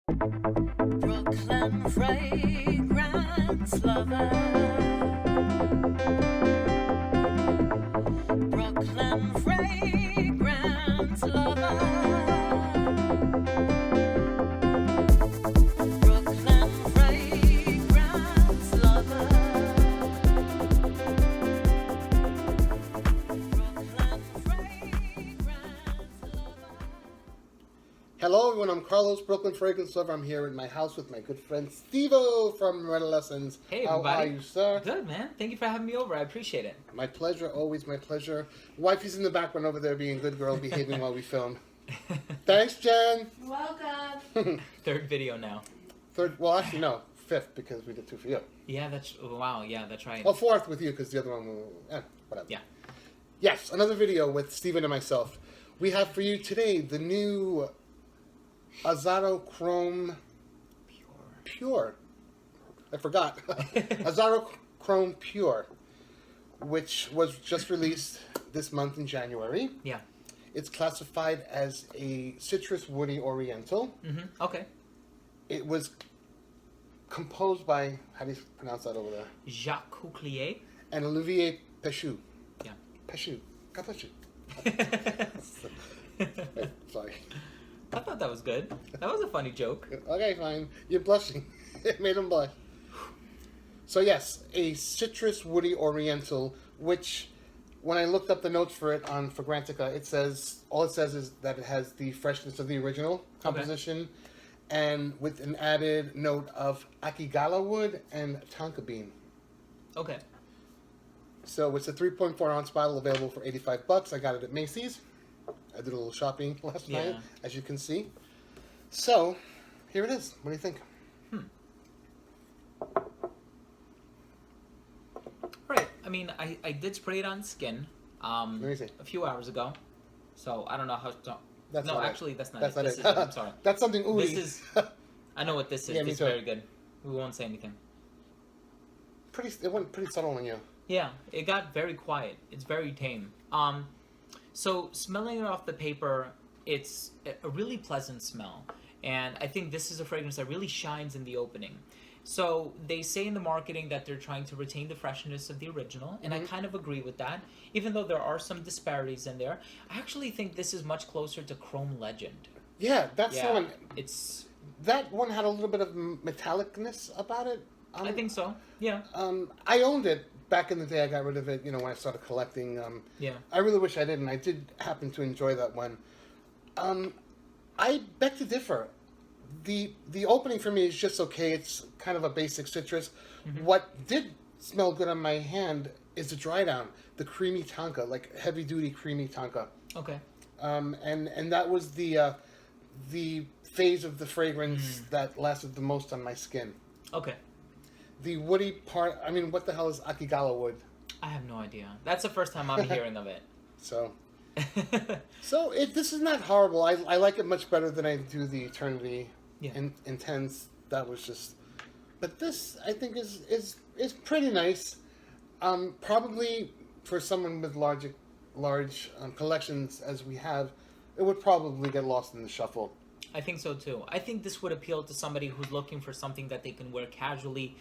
Brooklyn fragrance lover. Brooklyn fragrance lover. Brooklyn fragrance lover. Brooklyn fragrance lover. Hello everyone, I'm Carlos, Brooklyn Fragrance Lover. I'm here in my house with my good friend Steve-O from Redolessence. Hey, How everybody. are you, sir? Good, man. Thank you for having me over. I appreciate it. My pleasure, always my pleasure. Wifey's in the background over there being a good girl, behaving while we film. Thanks, Jen. Welcome. Third video now. Third, well actually no, fifth because we did two for you. Yeah, wow. Yeah, that's right. Well, fourth with you because the other one, whatever. Yeah. Yes, another video with Steven and myself. We have for you today the new Azarro Chrome Pure. I forgot. Azarro Chrome Pure, which was just released this month in January. Yeah. It's classified as a citrus woody oriental. Okay. It was composed by, how do you pronounce that over there? Jacques Couclier. And Olivier Pechoux. Yeah. Pechoux. God bless you. Sorry. I thought that was good. That was a funny joke. Okay, fine. You're blushing. It made him blush. So yes, a citrus woody oriental, which when I looked up the notes for it on Fragrantica, all it says is that it has the freshness of the original composition, and with an added note of akigala wood and tonka bean. Okay. So it's a 3.4 ounce bottle available for $85. I got it at Macy's. I did a little shopping last night, as you can see. So, here it is. What do you think? Right. I mean, I did spray it on skin Let me see. a few hours ago. So, I don't know how... That's no, not actually, it. that's not That's it. not This it. is, I'm sorry. That's something ooey. This is... I know what this is. Yeah, me It's too. very good. We won't say anything. It went pretty subtle on you. Yeah, it got very quiet. It's very tame. So smelling it off the paper, it's a really pleasant smell. And I think this is a fragrance that really shines in the opening. So they say in the marketing that they're trying to retain the freshness of the original, and I kind of agree with that. Even though there are some disparities in there, I actually think this is much closer to Chrome Legend. Yeah, that's the one. It's... That one had a little bit of metallicness about it. I think so. Yeah. I owned it back in the day. I got rid of it, when I started collecting. Yeah. I really wish I didn't. I did happen to enjoy that one. I beg to differ. The opening for me is just okay. It's kind of a basic citrus. What did smell good on my hand is the dry down, the creamy tonka, like heavy duty creamy tonka. Okay. And that was the phase of the fragrance that lasted the most on my skin. Okay. The woody part, I mean, what the hell is akigala wood? I have no idea. That's the first time I'm hearing of it. So this is not horrible. I like it much better than I do the Eternity Intense. That was just, but this I think is pretty nice. Probably for someone with large collections as we have, it would probably get lost in the shuffle. I think so too. I think this would appeal to somebody who's looking for something that they can wear casually,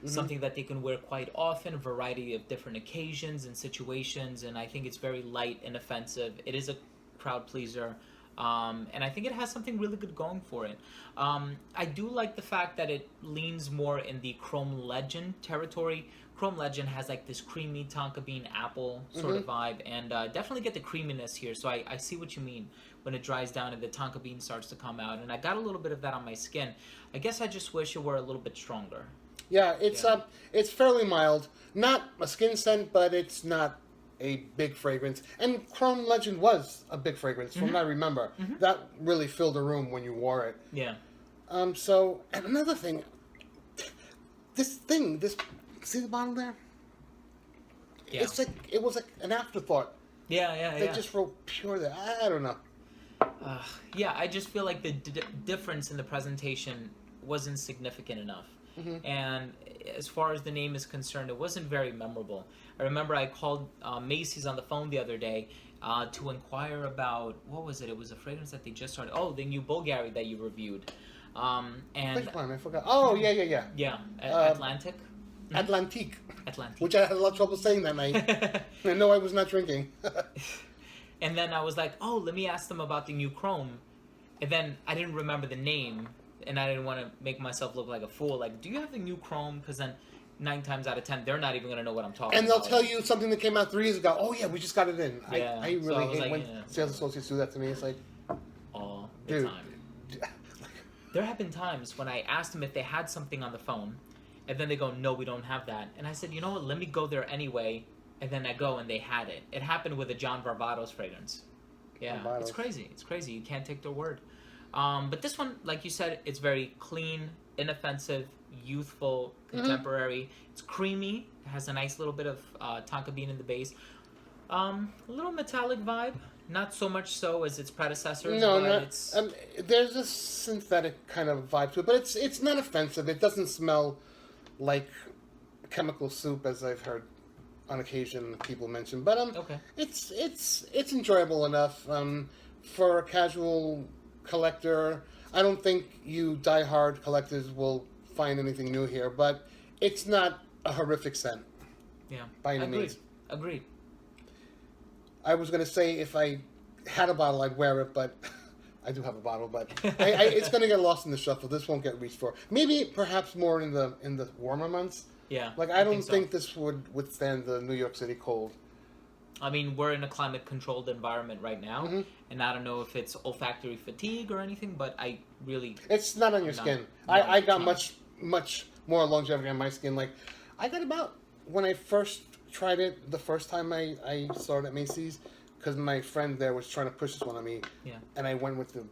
something that they can wear quite often, a variety of different occasions and situations, and I think it's very light and offensive. It is a crowd pleaser, and I think it has something really good going for it. I do like the fact that it leans more in the Chrome Legend territory. Chrome Legend has like this creamy tonka bean apple sort of vibe, and definitely get the creaminess here, so I see what you mean when it dries down and the tonka bean starts to come out, and I got a little bit of that on my skin. I guess I just wish it were a little bit stronger. Yeah, it's fairly mild. Not a skin scent, but it's not a big fragrance. And Chrome Legend was a big fragrance, from what I remember. That really filled a room when you wore it. Yeah. So, and another thing, this, see the bottle there? Yeah. It's like, it was like an afterthought. Yeah. They just wrote pure there. I don't know. Yeah, I just feel like the difference in the presentation wasn't significant enough. And as far as the name is concerned, it wasn't very memorable. I remember I called Macy's on the phone the other day to inquire about, what was it? It was a fragrance that they just started. Oh, the new Bulgari that you reviewed. And Which one? I forgot. Oh, yeah. yeah, Atlantic. Atlantique. Atlantic. Which I had a lot of trouble saying that night. I know I was not drinking. And then I was like, oh, let me ask them about the new Chrome. And then I didn't remember the name, and I didn't want to make myself look like a fool. Like, do you have the new Chrome? Because then 9 times out of 10, they're not even going to know what I'm talking about. And they'll tell you something that came out 3 years ago. Oh, yeah, we just got it in. Yeah. I So really I was hate like, when yeah. sales associates do that to me. It's like, All the dude. time. There have been times when I asked them if they had something on the phone, and then they go, no, we don't have that. And I said, you know what, let me go there anyway. And then I go, and they had it. It happened with a John Varvatos fragrance. Yeah, Varvatos. It's crazy. It's crazy. You can't take their word. But this one, like you said, it's very clean, inoffensive, youthful, contemporary. It's creamy. It has a nice little bit of tonka bean in the base. A little metallic vibe. Not so much so as its predecessors. no, but not. it's There's a synthetic kind of vibe to it, but it's not offensive. It doesn't smell like chemical soup, as I've heard on occasion people mention. But okay. it's enjoyable enough for a casual collector. I don't think you diehard collectors will find anything new here, but it's not a horrific scent. Yeah. By any means. Agreed. I was gonna say if I had a bottle, I'd wear it, but I do have a bottle. But it's gonna get lost in the shuffle. This won't get reached for. Maybe perhaps more in the warmer months. Yeah. Like I don't so. think this would withstand the New York City cold. I mean, we're in a climate-controlled environment right now, and I don't know if it's olfactory fatigue or anything, but I really... It's not on your skin. I got much more longevity on my skin. Like, I got about, when I first tried it, the first time I saw it at Macy's, because my friend there was trying to push this one on me, and I went with the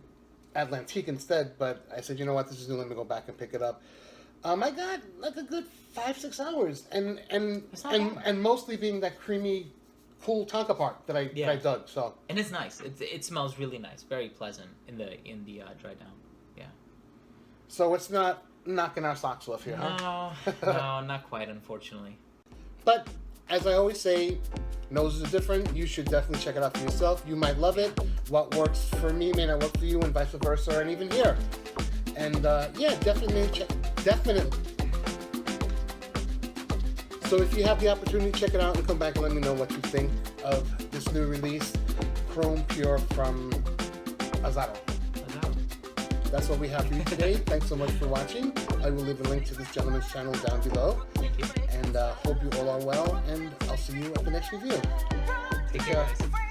Atlantique instead, but I said, you know what, this is new, let me go back and pick it up. I got like a good 5-6 hours, and mostly being that creamy, cool tonka part that I dug. So and it's nice. It smells really nice, very pleasant in the dry down. Yeah. So it's not knocking our socks off here, No, huh? no, not quite, unfortunately. But as I always say, noses are different. You should definitely check it out for yourself. You might love it. What works for me may not work for you, and vice versa, and even here. And definitely definitely. So if you have the opportunity, check it out and come back and let me know what you think of this new release, Chrome Pure from Azarro. That's what we have for you today. Thanks so much for watching. I will leave a link to this gentleman's channel down below. Thank you. And hope you all are well, and I'll see you at the next review. Take care, guys.